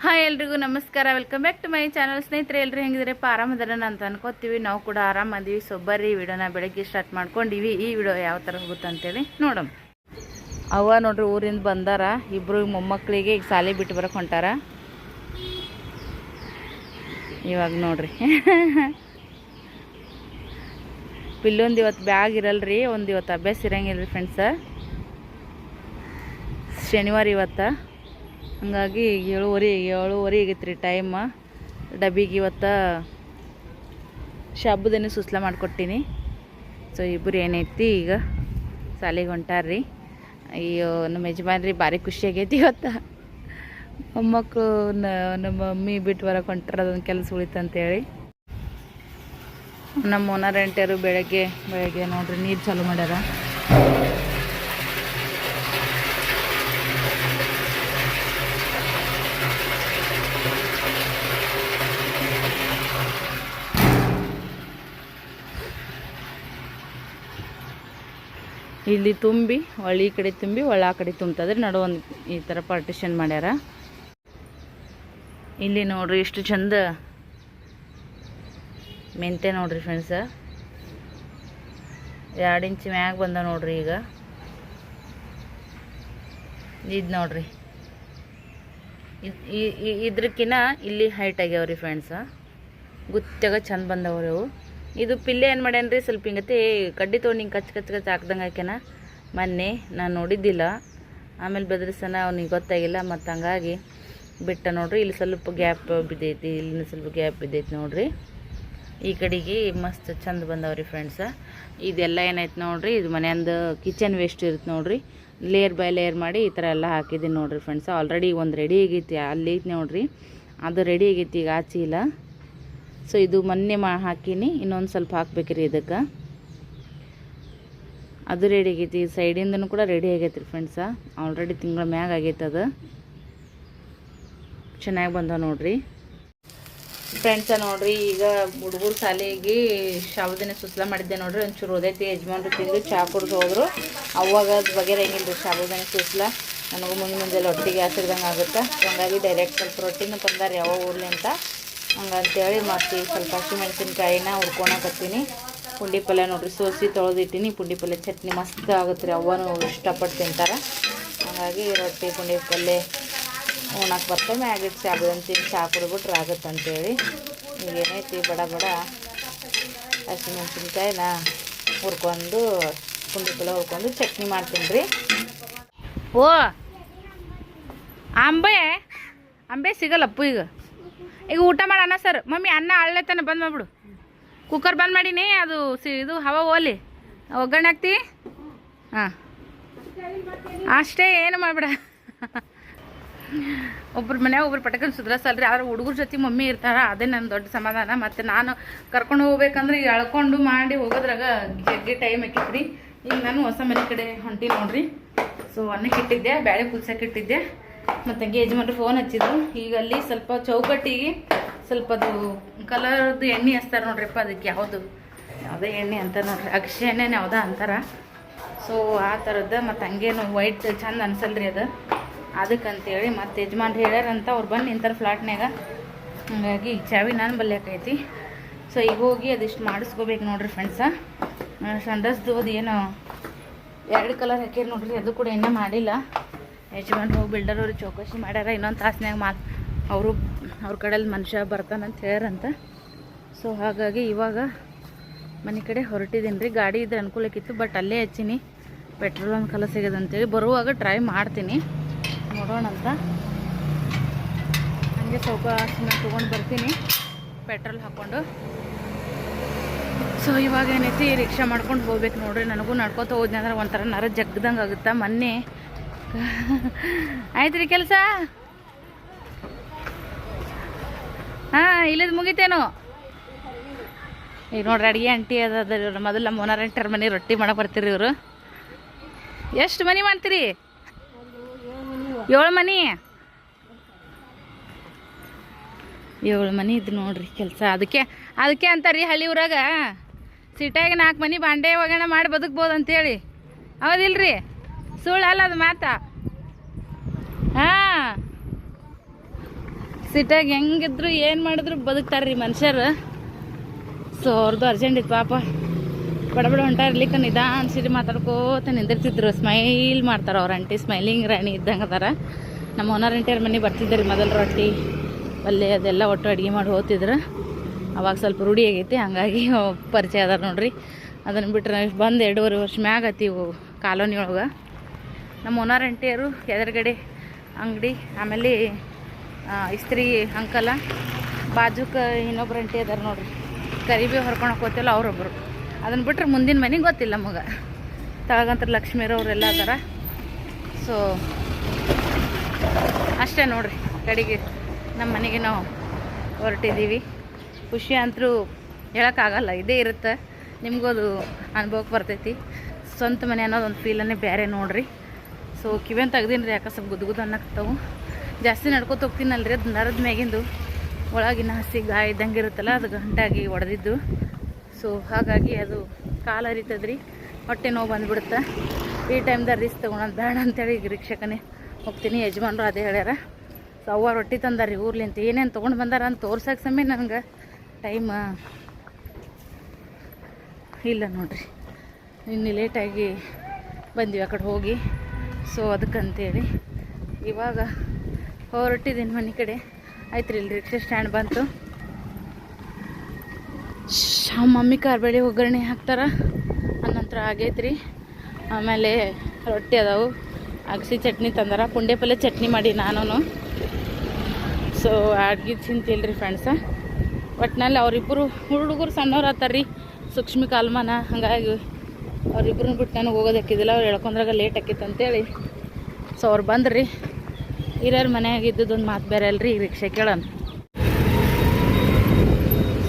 Hi ಎಲ್ರಿಗೂ ನಮಸ್ಕಾರ, welcome back to my channel. ಸ್ನೇಹಿತರೆ, ಎಲ್ಲರೂ ಹೆಂಗಿದ್ರಪ್ಪ? ಆರಾಮದಾರ ಅಂತ ಅನ್ಕೋತೀವಿ. ನಾವು ಕೂಡ ಆರಾಮದೀವಿ. ಸೊ ಬರ್ರಿ ವಿಡಿಯೋನ ಬೆಳಗ್ಗೆ ಸ್ಟಾರ್ಟ್ ಮಾಡ್ಕೊಂಡಿವಿ. ಈ ವಿಡಿಯೋ ಯಾವ ಥರ ಹೋಗುತ್ತೆ ಅಂತೇಳಿ ನೋಡೋಣ. ಅವ್ವ ನೋಡ್ರಿ ಊರಿಂದ ಬಂದಾರ. ಇಬ್ಬರು ಮೊಮ್ಮಕ್ಕಳಿಗೆ ಈಗ ಶಾಲೆ ಬಿಟ್ಟು ಬರಕ್ಕೆ ಹೊಂಟಾರ. ಇವಾಗ ನೋಡ್ರಿ ಪಿಲ್ಲೊಂದು ಇವತ್ತು ಬ್ಯಾಗ್ ಇರಲ್ರಿ, ಒಂದು ಇವತ್ತು ಅಭ್ಯಾಸ ಇರಂಗಿಲ್ಲ ರೀ ಫ್ರೆಂಡ್ಸ. ಶನಿವಾರ ಇವತ್ತು, ಹಂಗಾಗಿ 7:30 ಆಗೈತೆ ರೀ ಟೈಮ್. ಡಬ್ಬಿಗೆ ಇವತ್ತು ಶಾಬುದನ್ನು ಸುಸ್ಲ ಮಾಡಿಕೊಟ್ಟಿನಿ. ಸೊ ಇಬ್ಬರು ಏನೈತಿ ಈಗ ಶಾಲೆಗೆ ಹೊಂಟಾರ್ರಿ. ಅಯ್ಯೋ ನಮ್ಮ ಯಜಮಾನ್ರಿ ಭಾರಿ ಖುಷಿ ಆಗೈತಿ ಇವತ್ತು. ಮೊಮ್ಮಕ್ಕಳು ನಮ್ಮ ಮಮ್ಮಿ ಬಿಟ್ಟು ಬರಕ್ಕೆ ಹೊಂಟಾರ, ಅದೊಂದು ಕೆಲಸ ಉಳಿತಂತೇಳಿ. ನಮ್ಮ ಓನರ್ ಎಂಟರು ಬೆಳಗ್ಗೆ ನೋಡ್ರಿ ನೀರು ಚಾಲು ಮಾಡ್ಯಾರ. ಇಲ್ಲಿ ತುಂಬಿ ಒಳ್ಳೆ ಈ ಕಡೆ ತುಂಬಿ ಒಳ್ಳೆ ಆ ಕಡೆ ತುಂಬ್ತದ್ರೆ ನಡು ಒಂದು ಈ ಥರ ಪಾರ್ಟಿಷನ್ ಮಾಡ್ಯಾರ. ಇಲ್ಲಿ ನೋಡ್ರಿ ಎಷ್ಟು ಚಂದ ಮೆಂತೆ ನೋಡ್ರಿ ಫ್ರೆಂಡ್ಸ. 2 ಇಂಚ್ ಮ್ಯಾಗ ಬಂದ ನೋಡ್ರಿ. ಈಗ ಇದು ನೋಡ್ರಿ, ಇದ್ರಕ್ಕಿನ್ನ ಇಲ್ಲಿ ಹೈಟ್ ಆಗ್ಯಾವ್ರಿ ಫ್ರೆಂಡ್ಸ. ಗುತ್ತಾಗ ಚಂದ ಬಂದವ್ರಿ ಅವು. ಇದು ಪಿಲ್ಲೆ ಏನು ಮಾಡ್ಯಾನ್ರಿ, ಸ್ವಲ್ಪ ಹಿಂಗತಿ ಕಡ್ಡಿ ತೊಗೊಂಡು ಹಿಂಗೆ ಕಚ್ ಹಾಕ್ದಂಗೆ ಹಾಕ್ಯಾನ. ಮೊನ್ನೆ ನಾನು ನೋಡಿದ್ದಿಲ್ಲ, ಆಮೇಲೆ ಬೆದರಿಸನ ಅವ್ನಿಗೆ ಗೊತ್ತಾಗಿಲ್ಲ, ಮತ್ತು ಹಂಗಾಗಿ ಬಿಟ್ಟ ನೋಡ್ರಿ. ಇಲ್ಲಿ ಸ್ವಲ್ಪ ಗ್ಯಾಪ್ ಬಿದ್ದೈತಿ, ಇಲ್ಲಿನ ಸ್ವಲ್ಪ ಗ್ಯಾಪ್ ಬಿದ್ದೈತಿ ನೋಡ್ರಿ. ಈ ಕಡೆಗೆ ಮಸ್ತ್ ಚಂದ ಬಂದವ್ರಿ ಫ್ರೆಂಡ್ಸ. ಇದೆಲ್ಲ ಏನೈತೆ ನೋಡ್ರಿ, ಇದು ಮನೆಯಂದು ಕಿಚನ್ ವೇಸ್ಟ್ ಇರುತ್ತೆ ನೋಡ್ರಿ. ಲೇಯರ್ ಬೈ ಲೇಯರ್ ಮಾಡಿ ಈ ಥರ ಎಲ್ಲ ಹಾಕಿದ್ದೀನಿ ನೋಡ್ರಿ ಫ್ರೆಂಡ್ಸ. ಆಲ್ರೆಡಿ ಒಂದು ರೆಡಿ ಆಗೈತಿ, ಅಲ್ಲಿ ಐತಿ ನೋಡ್ರಿ, ಅದು ರೆಡಿ ಆಗೈತಿ ಈಗ ಆ ಚೀಲ. ಸೊ ಇದು ಮೊನ್ನೆ ಹಾಕೀನಿ, ಇನ್ನೊಂದು ಸ್ವಲ್ಪ ಹಾಕ್ಬೇಕ್ರಿ ಇದಕ್ಕೆ. ಅದು ರೆಡಿ ಆಗೈತಿ, ಸೈಡಿಂದನೂ ಕೂಡ ರೆಡಿ ಆಗೈತಿ ರೀ ಫ್ರೆಂಡ್ಸ. ಆಲ್ರೆಡಿ ತಿಂಗಳ ಮ್ಯಾಗ ಆಗೈತೆ, ಅದು ಚೆನ್ನಾಗಿ ಬಂದ ನೋಡ್ರಿ ಫ್ರೆಂಡ್ಸ. ನೋಡ್ರಿ ಈಗ ಹುಡುಗರು ಶಾಲೆಗೆ ಶಾಬುದಿನ ಸುಸ್ಲ ಮಾಡಿದ್ದೆ ನೋಡ್ರಿ. ಒಂಚೂರು ಓದೈತಿ, ಯಜಮಾನ್ರು ತಿಂದು ಚಹಾ ಕುಡ್ದು ಹೋದ್ರು. ಅವಾಗ ಅದು ಬಗೆರೆ ಹೆಂಗಿಲ್ಲ ರೀ ಶಾಬುದಿನ ಸುಸ್ಲ. ನನಗೂ ಮುಂದೆ ಒಟ್ಟಿಗೆ ಹಸಿರ್ದಂಗೆ ಆಗುತ್ತೆ. ಹಂಗಾಗಿ ಡೈರೆಕ್ಟ್ ಸ್ವಲ್ಪ ರೊಟ್ಟಿನ ತಂದಾರೆ ಯಾವ ಊರ್ಲಿ ಅಂತ, ಹಂಗಂತೇಳಿ ಮತ್ತು ಸ್ವಲ್ಪ ಹಸಿಮೆಣಸಿನ್ಕಾಯಿನ ಹುರ್ಕೊಳಕತ್ತೀನಿ. ಪುಂಡಿ ಪಲ್ಯ ನೋಡ್ರಿ ಸೋಸಿ ತೊಳೆದಿಟ್ಟಿನಿ. ಪುಂಡಿ ಪಲ್ಯ ಚಟ್ನಿ ಮಸ್ತ್ ಆಗುತ್ತೆ ರೀ, ಅವನು ಇಷ್ಟಪಟ್ಟು ತಿಂತಾರೆ. ಹಾಗಾಗಿ ರೊಟ್ಟಿ ಪುಂಡಿ ಪಲ್ಯ ಉಣ್ಣಕ್ಕೆ ಬರ್ತವೆ. ಮ್ಯಾಗಿಟ್ಟು ಶಾಬುದನ್ ತಿಂದು ಚಹಾ ಕುಡ್ಬಿಟ್ರೆ ಆಗುತ್ತೆ ಅಂತೇಳಿ ಈಗೇನೈತಿ ಬಡ ಹಸಿಮೆಣಸಿನ್ಕಾಯಿನ ಹುರ್ಕೊಂಡು ಪುಂಡಿ ಪಲ್ಯ ಹುರ್ಕೊಂಡು ಚಟ್ನಿ ಮಾಡ್ತೀನಿ ರೀ. ಓ ಅಂಬೆ ಸಿಗಲ್ಲಪ್ಪು ಈಗ ಊಟ ಮಾಡೋಣ ಸರ್. ಮಮ್ಮಿ ಅನ್ನ ಅಳ್ಳೆತನ ಬಂದ್ ಮಾಡಿಬಿಡು, ಕುಕ್ಕರ್ ಬಂದ್ ಮಾಡೀನಿ. ಅದು ಇದು ಹವಾ ಓಲಿ ಒಗ್ಗರಣೆ ಹಾಕ್ತಿ. ಹಾಂ ಅಷ್ಟೇ, ಏನು ಮಾಡಿಬಿಡ. ಒಬ್ರು ಮನ್ಯಾಗ ಒಬ್ರು ಪಟಕನ್ ಸುಧಾರಿಸಲ್ರಿ, ಆದ್ರೆ ಹುಡುಗರ ಜೊತೆ ಮಮ್ಮಿ ಇರ್ತಾರ, ಅದೇ ನನ್ನ ದೊಡ್ಡ ಸಮಾಧಾನ. ಮತ್ತು ನಾನು ಕರ್ಕೊಂಡು ಹೋಗ್ಬೇಕಂದ್ರೆ ಈಗ ಎಳ್ಕೊಂಡು ಮಾಡಿ ಹೋಗೋದ್ರಾಗ ಜಗ್ಗಿ ಟೈಮ್ ಹಾಕಿತ್ರಿ. ಈಗ ನಾನು ಹೊಸ ಮನೆ ಕಡೆ ಹೊಂಟಿ ನೋಡ್ರಿ. ಸೊ ಅನ್ನಕ್ಕೆ ಇಟ್ಟಿದ್ದೆ, ಬ್ಯಾಳೆ ಕುದಿಸಕ್ಕೆ ಇಟ್ಟಿದ್ದೆ. ಮತ್ತು ಯಜಮಾನ್ರು ಫೋನ್ ಹಚ್ಚಿದ್ರು. ಈಗ ಅಲ್ಲಿ ಸ್ವಲ್ಪ ಚೌಕಟ್ಟಿಗೆ ಸ್ವಲ್ಪ ಅದು ಕಲರ್ದು ಎಣ್ಣೆ ಹಚ್ತಾರೆ ನೋಡ್ರಿಪ್ಪ. ಅದಕ್ಕೆ ಯಾವುದೇ ಎಣ್ಣೆ ಅಂತ ನೋಡ್ರಿ, ಅಕ್ಷಿ ಎಣ್ಣೆನೇ ಯಾವುದೋ ಅಂತಾರೆ. ಸೊ ಆ ಥರದ್ದು ಮತ್ತು ಹಂಗೇನು ವೈಟ್ ಚಂದ ಅನ್ಸಲ್ರಿ ಅದು. ಅದಕ್ಕಂತೇಳಿ ಮತ್ತು ಯಜಮಾನ್ರು ಹೇಳ್ಯಾರಂತ ಅವ್ರು ಬಂದು ನಿಂತಾರೆ ಫ್ಲಾಟ್ನಾಗ. ಹಾಗಾಗಿ ಚಾವಿ ನಾನು ಬಲ್ಯಾಕೈತಿ. ಸೊ ಈಗ ಹೋಗಿ ಅದಿಷ್ಟು ಮಾಡಿಸ್ಕೋಬೇಕು ನೋಡ್ರಿ ಫ್ರೆಂಡ್ಸ. ಸಂಡಸ್ದು ಅದು ಏನೋ 2 ಕಲರ್ ಹಾಕ್ಯಾರ ನೋಡ್ರಿ, ಅದು ಕೂಡ ಇನ್ನೂ ಮಾಡಿಲ್ಲ. ಯಜಮಾನ್ರು ಹೋಗಿ ಬಿಲ್ಡರ್ ಅವ್ರಿಗೆ ಚೌಕಶಿ ಮಾಡ್ಯಾರ. ಇನ್ನೊಂದು ತಾಸ್ನಾಗ ಅವ್ರ ಕಡೆಯಲ್ಲಿ ಮನುಷ್ಯ ಬರ್ತಾನಂತ ಹೇಳ್ಯಾರಂತ. ಸೊ ಹಾಗಾಗಿ ಇವಾಗ ಮನೆ ಕಡೆ ಹೊರಟಿದ್ದೀನಿ ರೀ. ಗಾಡಿ ಇದ್ರೆ ಅನುಕೂಲಕ್ಕಿತ್ತು, ಬಟ್ ಅಲ್ಲೇ ಹಚ್ಚೀನಿ. ಪೆಟ್ರೋಲ್ ಒಂದು ಕಲ ಸಿಗೋದಂತೇಳಿ ಬರುವಾಗ ಟ್ರೈ ಮಾಡ್ತೀನಿ, ನೋಡೋಣ ಅಂತ. ಹಾಗೆ ಸಾವಕಾಶ ತೊಗೊಂಡು ಬರ್ತೀನಿ ಪೆಟ್ರೋಲ್ ಹಾಕ್ಕೊಂಡು. ಸೊ ಇವಾಗ ಏನೈತಿ ರಿಕ್ಷಾ ಮಾಡ್ಕೊಂಡು ಹೋಗ್ಬೇಕು ನೋಡ್ರಿ. ನನಗೂ ನಡ್ಕೊತ ಹೋದ್ನಿ ಅಂದ್ರೆ ಒಂಥರ ನರ ಜಗ್ದಂಗೆ ಆಗುತ್ತಾ. ಮೊನ್ನೆ ಆಯ್ತು ರೀ ಕೆಲಸ. ಹಾಂ ಇಲ್ಲದ ಮುಗಿತೇನು ಈಗ ನೋಡ್ರಿ. ಅಡುಗೆ ಆಂಟಿ ಅದ ಮೊದಲು ನಮ್ಮ ಓನರ್ ಎಂಟರ ಮನೆ ರೊಟ್ಟಿ ಮಾಡಕ್ಕೆ ಬರ್ತೀರಿ ಇವರು. ಎಷ್ಟು ಮನೆ ಮಾಡ್ತೀರಿ? 7 ಮನೆ. 7 ಮನೆ ಇದ್ದು ನೋಡ್ರಿ ಕೆಲಸ. ಅದಕ್ಕೆ ಅಂತಾರ್ರಿ ಹಳ್ಳಿ ಊರಾಗ ಸಿಟ್ಯಾಗ 4 ಮನೆ ಬಾಂಡೆ ಒಗ್ಗರಣೆ ಮಾಡಿ ಬದುಕ್ಬೋದು ಅಂತೇಳಿ. ಹೌದಿಲ್ರಿ? ಸುಳ್ಳಲ್ಲ ಅದು ಮಾತಾ. ಹಾಂ ಸಿಟಿಯಾಗ ಹೆಂಗಿದ್ರು ಏನು ಮಾಡಿದ್ರು ಬದುಕ್ತಾರ್ರಿ ಮನುಷ್ಯರು. ಸೊ ಅವ್ರದ್ದು ಅರ್ಜೆಂಟ್ ಇತ್ತು ಪಾಪ, ಬಡ ಹೊಂಟ ಇರ್ಲಿಕ್ಕೆ ನಿಧಾನ ಸಿಟಿ ಮಾತಾಡ್ಕೋತ ನಿಂದಿರ್ತಿದ್ರು. ಸ್ಮೈಲ್ ಮಾಡ್ತಾರೆ ಅವ್ರ ಆಂಟಿ, ಸ್ಮೈಲಿಂಗ್ ರಾಣಿ ಇದ್ದಂಗೆ ಅದಾರ. ನಮ್ಮ ಓನರ್ ಆಂಟಿಯವ್ರ ಮನೆ ಬರ್ತಿದ್ರಿ ಮೊದಲು, ರೊಟ್ಟಿ ಪಲ್ಯ ಅದೆಲ್ಲ ಒಟ್ಟು ಅಡುಗೆ ಮಾಡಿ ಹೋಗ್ತಿದ್ರು. ಅವಾಗ ಸ್ವಲ್ಪ ರೂಢಿ ಆಗೈತಿ, ಹಂಗಾಗಿ ಪರಿಚಯ ಅದಾರ ನೋಡ್ರಿ. ಅದನ್ನು ಬಿಟ್ಟರೆ ಬಂದು 2.5 ವರ್ಷ ಮ್ಯಾಗ ಆತೀವು ಕಾಲೋನಿ ಒಳಗೆ. ನಮ್ಮ ಓನರ್ ಆಂಟಿಯವರು ಎದುರುಗಡೆ ಅಂಗಡಿ, ಆಮೇಲೆ ಇಸ್ತ್ರಿ ಅಂಕಲ, ಬಾಜುಕ ಇನ್ನೊಬ್ರು ಆಂಟಿ ಅದಾರ ನೋಡ್ರಿ, ಕರಿಬಿ ಹೊರ್ಕೊಳಕ್ಕೆ ಹೋಗ್ತಿಲ್ಲ ಅವರೊಬ್ಬರು. ಅದನ್ನು ಬಿಟ್ರೆ ಮುಂದಿನ ಮನೆಗೆ ಗೊತ್ತಿಲ್ಲ ನಮಗೆ. ತಳಗಂತ್ರ ಲಕ್ಷ್ಮೀರವರೆಲ್ಲ ಅದಾರ. ಸೊ ಅಷ್ಟೇ ನೋಡ್ರಿ, ಕಡೆಗೆ ನಮ್ಮ ಮನೆಗೆ ನಾವು ಹೊರಟಿದ್ದೀವಿ. ಖುಷಿ ಅಂತರೂ ಹೇಳೋಕ್ಕಾಗಲ್ಲ, ಇದೇ ಇರುತ್ತೆ. ನಿಮಗೂ ಅದು ಅನುಭವಕ್ಕೆ ಬರ್ತೈತಿ. ಸ್ವಂತ ಮನೆ ಅನ್ನೋದೊಂದು ಫೀಲನ್ನೇ ಬೇರೆ ನೋಡ್ರಿ. ಸೊ ಕಿವೇನು ತೆಗ್ದೀನಿ ರೀ, ಯಾಕೆ ಸ್ವಲ್ಪ ಗುದ್ಗುದು ಅನ್ನಕ್ತಾವು. ಜಾಸ್ತಿ ನಡ್ಕೊತ ಹೋಗ್ತೀನಲ್ರಿ, ಅದು ನರದ ಮ್ಯಾಗಿಂದು ಒಳಗಿನ ಹಸಿ ಗಾಯ ಇದ್ದಂಗೆ ಇರುತ್ತಲ್ಲ, ಅದು ಗಂಟಾಗಿ ಒಡೆದಿದ್ದು. ಸೊ ಹಾಗಾಗಿ ಅದು ಕಾಲು ಹರಿತದ್ರಿ, ಹೊಟ್ಟೆ ನೋವು ಬಂದುಬಿಡುತ್ತೆ. ಈ ಟೈಮ್ದಾಗ ರಿಸ್ಕ್ ತೊಗೊಳೋದು ಬೇಡ ಅಂತೇಳಿ ಈಗ ರಿಕ್ಷಕನೇ ಹೋಗ್ತೀನಿ. ಯಜಮಾನ್ರು ಅದೇ ಹೇಳ್ಯಾರ. ಸೊ ಅವ್ವ ರೊಟ್ಟಿ ತಂದಾರಿ ಊರ್ಲಿಂತ, ಏನೇನು ತೊಗೊಂಡು ಬಂದಾರ ಅಂತ ತೋರ್ಸೋಕೆ ಸಮಯ ನನಗೆ ಟೈಮ್ ಇಲ್ಲ ನೋಡ್ರಿ. ಇನ್ನು ಲೇಟಾಗಿ ಬಂದ್ವಿ ಆ ಕಡೆ ಹೋಗಿ. ಸೊ ಅದಕ್ಕಂತೇಳಿ ಇವಾಗ ಹೊರಟಿದ್ದೀನಿ ಮನೆ ಕಡೆ. ಆಯ್ತು ರೀ, ಇಲ್ಲಿ ರಿಕ್ಷಾ ಸ್ಟ್ಯಾಂಡ್ ಬಂತು. ಮಮ್ಮಿ ಕಾರ್ಬೇಳೆ ಒಗ್ಗರಣೆ ಹಾಕ್ತಾರೆ, ಅನಂತರ ಆಗೈತ್ರಿ. ಆಮೇಲೆ ರೊಟ್ಟಿ ಅದಾವು, ಅಗಸಿ ಚಟ್ನಿ ತಂದಾರ, ಪುಂಡೆ ಪಲ್ಯ ಚಟ್ನಿ ಮಾಡಿ ನಾನು. ಸೊ ಅಡ್ಗೆ ತಿಂತಿಲ್ರಿ ಫ್ರೆಂಡ್ಸ. ಒಟ್ಟಿನಲ್ಲಿ ಅವರಿಬ್ಬರು ಹುಡುಗರು ಸಣ್ಣವ್ರು ಆತಾರ್ರಿ, ಸೂಕ್ಷ್ಮಿ ಕಾಲ್ಮಾನ. ಹಾಗಾಗಿ ಅವ್ರಿಬ್ರನ್ನ ಬಿಟ್ಟು ನನಗೆ ಹೋಗೋದಕ್ಕಿದ್ದಿಲ್ಲ, ಅವ್ರು ಹೇಳ್ಕೊಂಡ್ರಾಗ ಲೇಟ್ ಆಕೈತೆ ಅಂತೇಳಿ. ಸೊ ಅವ್ರು ಬಂದ್ರಿ. ಹಿರಿಯರ ಮನೆಯಾಗ ಇದ್ದದೊಂದು ಮಾತು ಬೇರೆ ಅಲ್ರಿ, ರಿಕ್ಷಾ ಕೇಳೋಣ.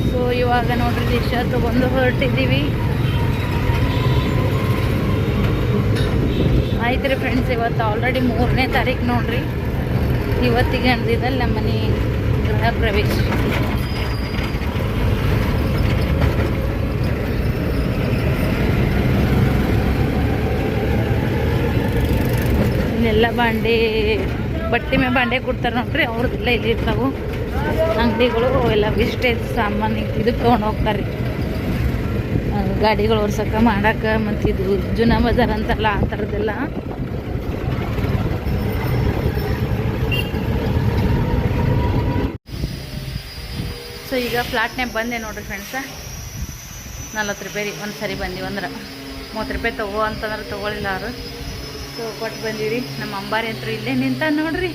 ಸೊ ಇವಾಗ ನೋಡ್ರಿ ರಿಕ್ಷಾ ತೊಗೊಂಡು ಹೊರಟಿದ್ದೀವಿ. ಆಯ್ತು ರೀ ಫ್ರೆಂಡ್ಸ್, ಇವತ್ತು ಆಲ್ರೆಡಿ 3ನೇ ತಾರೀಕು ನೋಡ್ರಿ. ಇವತ್ತಿಗೆ ಅಂದಿದ್ದಲ್ಲಿ ನಮ್ಮ ಮನೆ ಗೃಹ ಪ್ರವೇಶ. ಇಲ್ಲೆಲ್ಲ ಬಾಂಡೆ, ಬಟ್ಟೆ ಮೇಲೆ ಬಾಂಡೆ ಕೊಡ್ತಾರೆ ನೋಡ್ರಿ, ಅವ್ರದ್ದೆಲ್ಲ ಇಲ್ಲಿ ಇರ್ತಾವೆ ಅಂಗಡಿಗಳು. ಎಲ್ಲ ವೇಸ್ಟೇಜ್ ಸಾಮಾನು ಇದಕ್ಕೆ ತೊಗೊಂಡು ಹೋಗ್ತಾರೆ ರೀ, ಗಾಡಿಗಳು ಒರ್ಸಕ್ಕೆ ಮಾಡಕ್ಕೆ. ಮತ್ತು ಇದು ಜುನಾ ಬಜಾರ್ ಅಂತಾರಲ್ಲ, ಆ ಥರದ್ದೆಲ್ಲ. ಸೊ ಈಗ ಫ್ಲಾಟ್ನಾಗ ಬಂದೆ ನೋಡ್ರಿ ಫ್ರೆಂಡ್ಸ. 40 ರೂಪಾಯಿ ರೀ ಒಂದು ಸರಿ ಬಂದೀವಿ ಅಂದ್ರೆ. 30 ರೂಪಾಯಿ ತೊಗೋ ಅಂತಂದ್ರೆ ತೊಗೊಳಿಲ್ಲ ಅವರು. ಸೊ ಕೊಟ್ಟು ಬಂದೀವಿ. ನಮ್ಮ ಅಂಬಾರಿ ಅಂತೂ ಇಲ್ಲೇ ನಿಂತ ನೋಡ್ರಿ,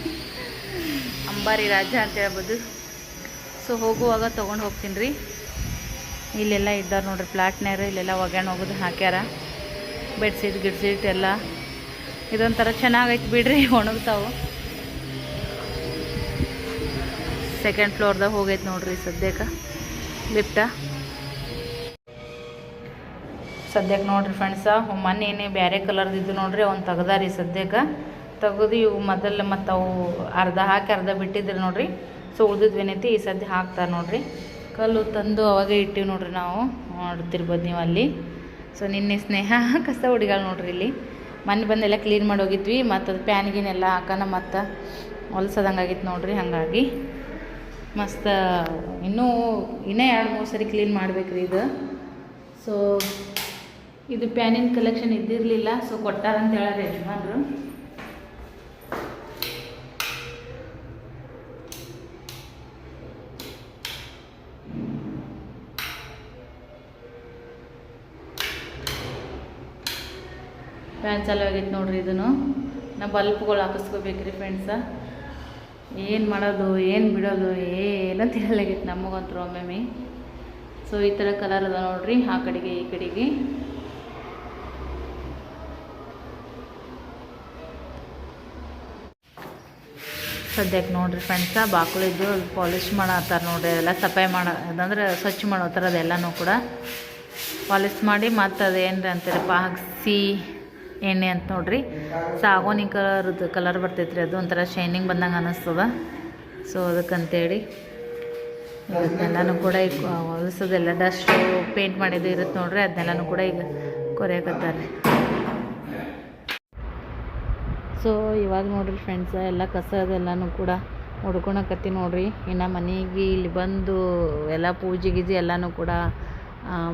ಅಂಬಾರಿ ರಾಜ ಅಂತ ಹೇಳ್ಬೋದು. ಸೊ ಹೋಗುವಾಗ ತೊಗೊಂಡು ಹೋಗ್ತೀನಿ ರೀ. ಇಲ್ಲೆಲ್ಲ ಇದ್ದಾರೆ ನೋಡ್ರಿ ಫ್ಲಾಟ್ನ್ಯಾರು, ಇಲ್ಲೆಲ್ಲ ಒಗ್ಯಾಣ ಹೋಗೋದು ಹಾಕ್ಯಾರ. ಬೆಡ್ಶೀಟ್ ಗಿಡ್ಶೀಟ್ ಎಲ್ಲ ಇದೊಂಥರ ಚೆನ್ನಾಗೈತೆ ಬಿಡ್ರಿ, ಒಣಗ್ತಾವು. ಸೆಕೆಂಡ್ ಫ್ಲೋರ್ದಾಗ ಹೋಗೈತೆ ನೋಡ್ರಿ ಸದ್ಯಕ್ಕೆ ಲಿಫ್ಟ. ಸದ್ಯಕ್ಕೆ ನೋಡ್ರಿ ಫ್ರೆಂಡ್ಸ, ಮೊನ್ನೆ ಬೇರೆ ಕಲರ್ದಿದ್ದು ನೋಡ್ರಿ, ಅವ್ನು ತೆಗ್ದಾರಿ ಸದ್ಯಕ್ಕೆ. ತೆಗೆದು ಇವು ಮೊದಲು ಮತ್ತು ಅವು ಅರ್ಧ ಹಾಕಿ ಅರ್ಧ ಬಿಟ್ಟಿದ್ರು ನೋಡ್ರಿ. ಸೊ ಉಳಿದಿದ್ದು ಏನೈತಿ ಈ ಸದ್ಯ ಹಾಕ್ತಾರೆ ನೋಡ್ರಿ. ಕಲ್ಲು ತಂದು ಅವಾಗ ಇಟ್ಟಿವಿ ನೋಡ್ರಿ, ನಾವು ನೋಡ್ತಿರ್ಬೋದು ನೀವು ಅಲ್ಲಿ. ಸೊ ನಿನ್ನೆ ಸ್ನೇಹ ಕಸ ಹುಡುಗಾಳ ನೋಡ್ರಿ ಇಲ್ಲಿ. ಮೊನ್ನೆ ಬಂದೆಲ್ಲ ಕ್ಲೀನ್ ಮಾಡಿ ಹೋಗಿದ್ವಿ, ಮತ್ತು ಅದು ಪ್ಯಾನ್ಗಿನೆಲ್ಲ ಹಾಕೋಣ ಮತ್ತು ಹೊಲ್ಸೋದಂಗೆ ಆಗಿತ್ತು ನೋಡ್ರಿ. ಹಾಗಾಗಿ ಮಸ್ತ್ ಇನ್ನೂ 2-3 ಸರಿ ಕ್ಲೀನ್ ಮಾಡ್ಬೇಕ್ರಿ ಇದು. ಸೊ ಇದು ಪ್ಯಾನಿನ ಕಲೆಕ್ಷನ್ ಇದ್ದಿರಲಿಲ್ಲ, ಸೊ ಕೊಟ್ಟಾರಂತ ಹೇಳ್ಯಾರ ಯಜಮಾನ್ರು. ಫ್ಯಾನ್ ಚಾಲು ಆಗೈತೆ ನೋಡ್ರಿ. ಇದನ್ನು ನಾವು ಬಲ್ಪ್ಗಳು ಹಾಕಿಸ್ಕೋಬೇಕ್ರಿ ಫ್ರೆಂಡ್ಸ. ಏನು ಮಾಡೋದು ಏನು ಬಿಡೋದು ಏನೋ ತಿಳಿಯಲಾಗೈತೆ ನಮಗಂತೂ ಒಮ್ಮೊಮ್ಮೆ. ಸೊ ಈ ಥರ ಕಲರ್ ಅದ ನೋಡ್ರಿ, ಆ ಕಡೆಗೆ ಈ ಕಡೆಗೆ. ಸದ್ಯಕ್ಕೆ ನೋಡ್ರಿ ಫ್ರೆಂಡ್ಸ, ಬಾಕುಳಿದ್ದು ಪಾಲಿಶ್ ಮಾಡತ್ತಾರ ನೋಡ್ರಿ. ಅದೆಲ್ಲ ಸಫಾಯಿ ಅದಂದ್ರೆ ಸ್ವಚ್ಛ ಮಾಡೋತ್ತಾರ ಅದೆಲ್ಲನೂ ಕೂಡ ಪಾಲಿಶ್ ಮಾಡಿ. ಮತ್ತು ಅದೇನ್ರಿ ಅಂತಾರಪ್ಪ, ಹಗ್ಸಿ ಎಣ್ಣೆ ಅಂತ ನೋಡ್ರಿ, ಸಾಗೋನಿ ಕಲರ್ ಬರ್ತೈತ್ರಿ. ಅದು ಒಂಥರ ಶೈನಿಂಗ್ ಬಂದಂಗೆ ಅನ್ನಿಸ್ತದ. ಸೊ ಅದಕ್ಕಂತೇಳಿ ಅದನ್ನೆಲ್ಲನೂ ಕೂಡ ಈಗ ಹೊಲಸೋದೆಲ್ಲ ಡಸ್ಟು ಪೇಂಟ್ ಮಾಡಿದ್ದು ಇರುತ್ತೆ ನೋಡ್ರಿ, ಅದನ್ನೆಲ್ಲನೂ ಕೂಡ ಈಗ ಕೊರೆಯಕತ್ತಾರೆ. ಸೊ ಇವಾಗ ನೋಡ್ರಿ ಫ್ರೆಂಡ್ಸ, ಎಲ್ಲ ಕಸ ಅದೆಲ್ಲನೂ ಕೂಡ ಹೊಡ್ಕೊಳಕತ್ತಿ ನೋಡ್ರಿ. ಇನ್ನು ಮನೆಗೆ ಇಲ್ಲಿ ಬಂದು ಎಲ್ಲ ಪೂಜೆ ಗೀಜೆ ಎಲ್ಲನೂ ಕೂಡ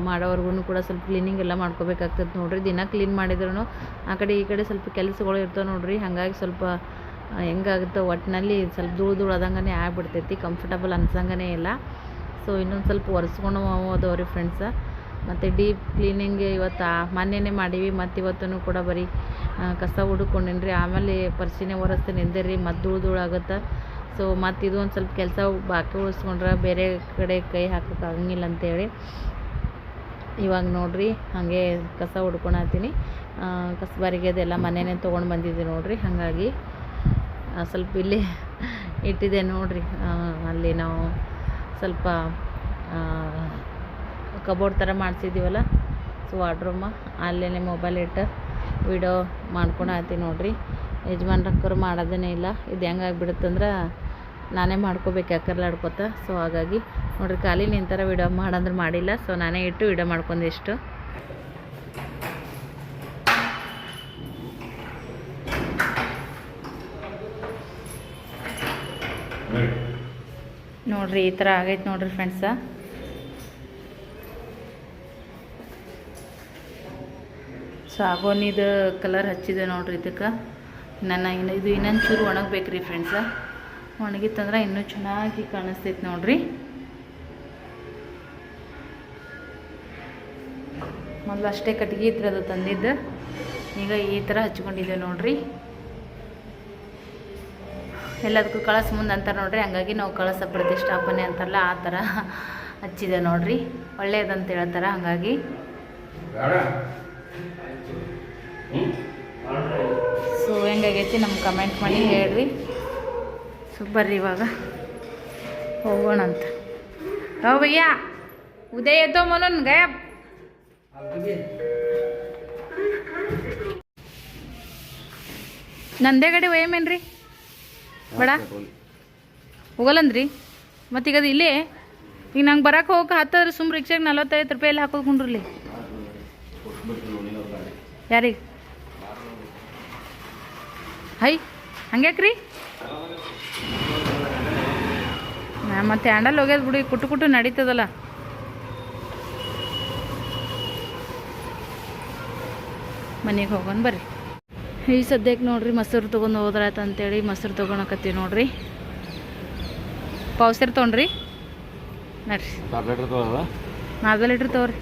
ಮಾಡೋವರೆಗೂ ಕೂಡ ಸ್ವಲ್ಪ ಕ್ಲೀನಿಂಗ್ ಎಲ್ಲ ಮಾಡ್ಕೋಬೇಕಾಗ್ತದೆ ನೋಡ್ರಿ. ದಿನ ಕ್ಲೀನ್ ಮಾಡಿದ್ರೂ ಆ ಕಡೆ ಈ ಕಡೆ ಸ್ವಲ್ಪ ಕೆಲಸಗಳು ಇರ್ತಾವೆ ನೋಡ್ರಿ. ಹಾಗಾಗಿ ಸ್ವಲ್ಪ ಹೆಂಗಾಗುತ್ತೆ ಒಟ್ಟಿನಲ್ಲಿ ಸ್ವಲ್ಪ ಧೂಳು ಆದಂಗೆ ಆಗ್ಬಿಡ್ತೈತಿ, ಕಂಫರ್ಟಬಲ್ ಅನ್ಸಂಗೇ ಇಲ್ಲ. ಸೊ ಇನ್ನೊಂದು ಸ್ವಲ್ಪ ಒರೆಸ್ಕೊಂಡು ಹೋದವ್ರಿ ಫ್ರೆಂಡ್ಸ. ಮತ್ತು ಡೀಪ್ ಕ್ಲೀನಿಂಗ್ ಇವತ್ತು ಮೊನ್ನೆನೇ ಮಾಡೀವಿ, ಮತ್ತು ಇವತ್ತೂ ಕೂಡ ಬರೀ ಕಸ ಹುಡುಕೊಂಡೇನಿ ರೀ. ಆಮೇಲೆ ಪರ್ಸಿನೇ ಒರೆಸ್ತೀನಿ ಎಂದಿರಿ, ಮತ್ತು ಧೂಳು ಆಗುತ್ತೆ. ಸೊ ಮತ್ತು ಇದು ಒಂದು ಸ್ವಲ್ಪ ಕೆಲಸ ಬಾಕಿ ಉಳಿಸ್ಕೊಂಡ್ರೆ ಬೇರೆ ಕಡೆ ಕೈ ಹಾಕೋಕೆ ಆಗಂಗಿಲ್ಲ ಅಂತೇಳಿ ಇವಾಗ ನೋಡ್ರಿ ಹಾಗೆ ಕಸ ಹುಡ್ಕೊಳತ್ತೀನಿ. ಕಸಬಾರಿಗೆ ಅದೆಲ್ಲ ಮನೆಯೇ ತೊಗೊಂಡು ಬಂದಿದ್ದೆ ನೋಡ್ರಿ. ಹಾಗಾಗಿ ಸ್ವಲ್ಪ ಇಲ್ಲಿ ಇಟ್ಟಿದೆ ನೋಡ್ರಿ. ಅಲ್ಲಿ ನಾವು ಸ್ವಲ್ಪ ಕಬೋರ್ಡ್ ಥರ ಮಾಡಿಸಿದ್ದೀವಲ್ಲ, ಸೊ ವಾರ್ಡ್ರೂಮ ಅಲ್ಲೇ ಮೊಬೈಲ್ ಇಟ್ಟು ವಿಡಿಯೋ ಮಾಡ್ಕೊಳತ್ತೀನಿ ನೋಡ್ರಿ. ಯಜಮಾನ್ರಕ್ಕರು ಮಾಡೋದೇ ಇಲ್ಲ. ಇದು ಹೆಂಗೆ ಆಗಿಬಿಡುತ್ತಂದ್ರೆ ನಾನೇ ಮಾಡ್ಕೋಬೇಕು ಯಾಕರ್ಲಾಡ್ಕೊತ. ಸೊ ಹಾಗಾಗಿ ನೋಡ್ರಿ ಖಾಲಿ ನಿಂತರ ವಿಡಿಯೋ ಮಾಡಂದ್ರೆ ಮಾಡಿಲ್ಲ. ಸೊ ನಾನೇ ಇಟ್ಟು ವಿಡಿಯೋ ಮಾಡ್ಕೊಂಡೆ ಇಷ್ಟು ನೋಡ್ರಿ. ಈ ಥರ ಆಗೈತೆ ನೋಡ್ರಿ ಫ್ರೆಂಡ್ಸ. ಸಾಗೋನಿದು ಕಲರ್ ಹಚ್ಚಿದೆ ನೋಡ್ರಿ. ಇದಕ್ಕೆ ಇದು ಇನ್ನೊಂದು ಚೂರು ಒಣಗಬೇಕು ರೀ ಫ್ರೆಂಡ್ಸ. ಒಣಗಿತ್ತಂದ್ರೆ ಇನ್ನೂ ಚೆನ್ನಾಗಿ ಕಾಣಿಸ್ತೈತೆ ನೋಡ್ರಿ. ಮೊದಲು ಅಷ್ಟೇ ಕಟ್ಟಿಗೆ ಇದ್ರೆ ಅದು ತಂದಿದ್ದು, ಈಗ ಈ ಥರ ಹಚ್ಕೊಂಡಿದ್ದೆ ನೋಡ್ರಿ. ಎಲ್ಲದಕ್ಕೂ ಕಳಸ ಮುಂದೆ ಅಂತಾರೆ ನೋಡ್ರಿ, ಹಂಗಾಗಿ ನಾವು ಕಳಸ ಪ್ರತಿಷ್ಠಾಪನೆ ಅಂತಾರಲ್ಲ ಆ ಥರ ಹಚ್ಚಿದೆ ನೋಡ್ರಿ. ಒಳ್ಳೆಯದಂತ ಹೇಳ್ತಾರೆ. ಹಾಗಾಗಿ ಸೊ ಹೆಂಗಾಗೈತಿ ನಮ್ಮ ಕಮೆಂಟ್ ಮಾಡಿ ಹೇಳ್ರಿ. ಸೊ ಬರ್ರಿ ಇವಾಗ ಹೋಗೋಣಂತ. ಹೋ ಭಯ್ಯ ಉದಯ ಎದ್ದೋ ಮನೋನ್ ಗಾಯಬ್. ನಂದೇ ಗಾಡಿ ಒಯ್ಯಮೇನ್ರಿ ಬೇಡ ಹೋಗಲ್ಲಂದ್ರಿ. ಮತ್ತೀಗ ಅದು ಇಲ್ಲೇ ಈಗ ನಂಗೆ ಬರಕ್ಕೆ ಹೋಗಕ್ಕೆ ಹತ್ತದ್ರೆ ಸುಮ್ಮ ರಿಕ್ಷಾಗೆ 45 ರೂಪಾಯಿ ಎಲ್ಲ ಹಾಕೋದ್ಕೊಂಡ್ರಿ. ಯಾರಿಗೆ ಹೈ ಹಂಗ್ಯಾಕ್ರಿ? ಮತ್ತೆ ಹ್ಯಾಂಡಲ್ ಹೋಗ್ಯದ ಬಿಡಿ, ಕುಟ್ಟು ನಡೀತದಲ್ಲ. ಮನೆಗೆ ಹೋಗೋಣ ಬರ್ರಿ. ಈ ಸದ್ಯಕ್ಕೆ ನೋಡ್ರಿ ಮೊಸರು ತೊಗೊಂಡು ಹೋದ್ರಾಯ್ತು ಅಂತೇಳಿ ಮೊಸರು ತೊಗೊಳಕತ್ತೀವಿ ನೋಡ್ರಿ. ಪಾವ್ಸೆರ್ ತೊಗೊಂಡ್ರಿ ನಡ್ರಿ. 4 ಲೀಟ್ರ್ ತೊಗೊರಿ.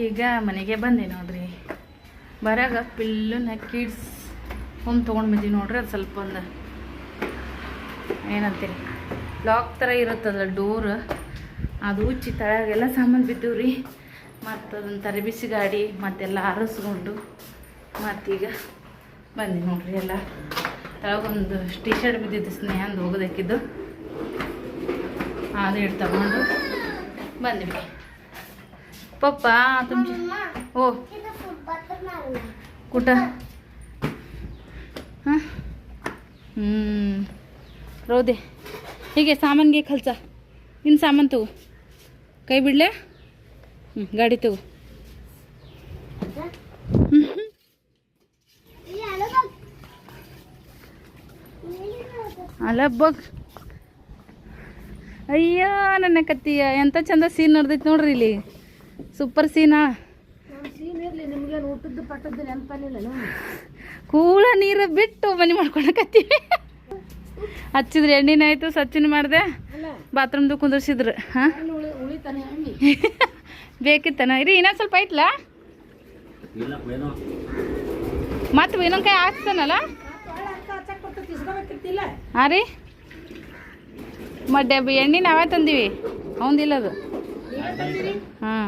ಈಗ ಮನೆಗೆ ಬಂದೆ ನೋಡ್ರಿ. ಬರಾಗ ಪಿಲ್ಲುನ ಕಿಡ್ಸ್ ಹೋಮ್ ತೊಗೊಂಡು ಬಂದೀವಿ ನೋಡ್ರಿ. ಅದು ಸ್ವಲ್ಪ ಒಂದು ಏನಂತೀರಿ ಲಾಕ್ ಥರ ಇರುತ್ತಲ್ಲ ಡೋರ್, ಅದು ಉಚ್ಚಿ ತಳಗೆಲ್ಲ ಸಾಮಾನು ಬಿದ್ದೀವ್ರಿ. ಮತ್ತು ಅದನ್ನು ತರಬಿಸಿ ಗಾಡಿ ಮತ್ತೆಲ್ಲ ಆರಿಸ್ಕೊಂಡು ಮತ್ತೀಗ ಬಂದಿ ನೋಡ್ರಿ. ಎಲ್ಲ ತಳಗೊಂದು ಟೀ ಶರ್ಟ್ ಬಿದ್ದಿದ್ದು ಸ್ನೇಹಂದು ಹೋಗೋದಕ್ಕಿದ್ದು ಅದು ಇಟ್ಟು ತಗೊಂಡು ಬಂದ್ವಿ. ಪಪ್ಪ ತುಮಚಿ ಓ ಕುಟ ಹಾಂ ರೌದೆ ಹೀಗೆ ಸಾಮಾನಿಗೆ ಕಲ್ಸ. ನಿನ್ನ ಸಾಮಾನು ತಗೋ, ಕೈ ಬಿಡ್ಲೆ. ಗಾಡಿ ತಗೋ. ಅಲ್ಲ ಬಗ್ ಅಯ್ಯೋ ನನ್ನ ಕತ್ತಿಯ ಎಂಥ ಚಂದ ಸೀನ್ ನೋಡ್ದೈತೆ ನೋಡ್ರಿ. ಇಲ್ಲಿ ಸೂಪರ್ ಸೀನಾ. ಕೂಳ ನೀರು ಬಿಟ್ಟು ಮನೆ ಮಾಡ್ಕೊಳಕತ್ತೀವಿ. ಹಚ್ಚಿದ್ರೆ ಎಣ್ಣಿನ ಆಯ್ತು, ಸ್ವಚ್ಛನ ಮಾಡಿದೆ, ಬಾತ್ರೂಮ್ದು ಕುಂದರ್ಸಿದ್ರು. ಹಾಂ ಬೇಕಿತ್ತನ ಇರಿ ಇನ್ನೊಂದು ಸ್ವಲ್ಪ ಐತ್ಲ. ಮತ್ತು ಇನ್ನೊಂದು ಕೈ ಹಾಕ್ತಾನಲ್ಲ. ಹಾಂ ರೀ ಮಡ್ಡೆ ಎಣ್ಣೆ ನಾವೇ ತಂದೀವಿ, ಅವಂದಿಲ್ಲ ಅದು. ಹಾಂ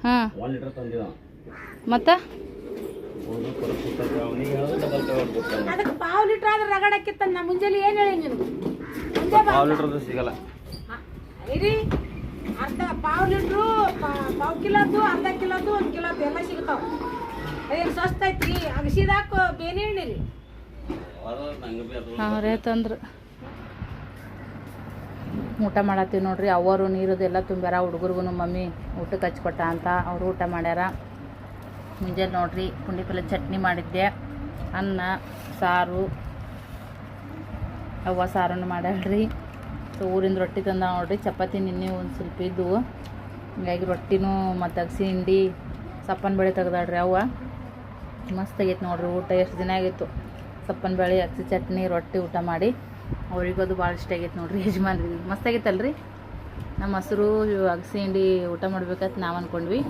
ಹಾಂ ಮತ್ತು ಪಾವ್ ಲೀಟ್ರ್ ಆದ್ರೆ ರಗಡಕ್ಕಿತ್ತ. ಮುಂಜಾನೆ ಏನು ಹೇಳಿ ನೀನು ಸಿಗಲ್ಲ ಇರಿ. ಅರ್ಧ ಪಾವ್ ಲೀಟ್ರು, ಪಾವ್ ಕಿಲೋದು, ಅರ್ಧ ಕಿಲೋದು, 1 ಕಿಲೋದು ಎಲ್ಲ ಸಿಗ್ತಾವ. ಏನು ಸ್ವಸ್ಥ ಐತಿ. ಅಗಸಿದಾಕು ಬೇನೆ ಎಣ್ಣೆ ರೀ. ಹಾಂ ರೇ ತಂದ್ರು ಊಟ ಮಾಡತ್ತೀವಿ ನೋಡ್ರಿ. ಅವರು ನೀರದೆಲ್ಲ ತುಂಬ್ಯಾರ. ಹುಡುಗರಿಗೂ ಮಮ್ಮಿ ಊಟಕ್ಕೆ ಹಚ್ಕೊಟ್ಟ ಅಂತ ಅವರು ಊಟ ಮಾಡ್ಯಾರ. ಮುಂಜಾನೆ ನೋಡ್ರಿ ಪುಂಡಿ ಪಲ್ಯ ಚಟ್ನಿ ಮಾಡಿದ್ದೆ, ಅನ್ನ ಸಾರು, ಅವ್ವ ಸಾರನ್ನು ಮಾಡ್ಯಾಳ್ರಿ. ಊರಿಂದ ರೊಟ್ಟಿ ತಂದ ನೋಡ್ರಿ. ಚಪಾತಿ ನಿನ್ನೆ ಒಂದು ಸ್ವಲ್ಪ ಇದ್ದವು, ಹಿಂಗಾಗಿ ರೊಟ್ಟಿನೂ ಮತ್ತು ಅಗಸಿ ಹಿಂಡಿ ಸಪ್ಪನ ಬೇಳೆ ತೆಗ್ದಾಳ್ರಿ ಅವ್ವ. ಮಸ್ತಾಗೈತೆ ನೋಡ್ರಿ ಊಟ. ಎಷ್ಟು ದಿನ ಆಗಿತ್ತು ಸಪ್ಪನ ಬೇಳೆ ಅಗಸಿ ಚಟ್ನಿ ರೊಟ್ಟಿ ಊಟ ಮಾಡಿ. ಅವ್ರಿಗೂ ಅದು ಭಾಳ ಇಷ್ಟ ಆಗೈತೆ ನೋಡ್ರಿ ಯಜಮಾನ್ರಿಗೆ. ಮಸ್ತಾಗೈತಲ್ರಿ. ನಮ್ಮ ಹಸ್ರು ಅಗಸಿ ಹಿಂಡಿ ಊಟ ಮಾಡ್ಬೇಕಂತ ನಾವು ಅಂದ್ಕೊಂಡ್ವಿ.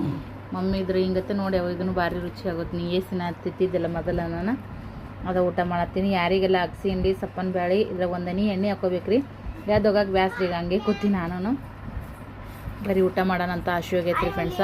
ಮಮ್ಮಿ ಇದ್ರೆ ಹಿಂಗತ್ತೆ ನೋಡಿ ಅವಾಗಿಗೂ ಭಾರಿ ರುಚಿ ಆಗುತ್ತೆ. ನೀ ಏಸಿನ ತಿತ್ತಿದ್ದಿಲ್ಲ ಮೊದಲ ನಾನು ಅದು ಊಟ ಮಾಡತ್ತೀನಿ. ಯಾರಿಗೆಲ್ಲ ಅಗಸಿ ಹಿಂಡಿ ಸಪ್ಪನ ಬೇಳೆ ಇದ್ರ ಒಂದನಿ ಎಣ್ಣೆ ಹಾಕೋಬೇಕ್ರಿ. ಯಾವ್ದೋಗಾಗ ಬ್ಯಾಸ್ರಿ ಹಂಗೆ ಕೂತೀನಿ ನಾನು. ಬರೀ ಊಟ ಮಾಡೋಣ ಅಂತ ಆಶೆ ಆಗೈತ್ರಿ ಫ್ರೆಂಡ್ಸ.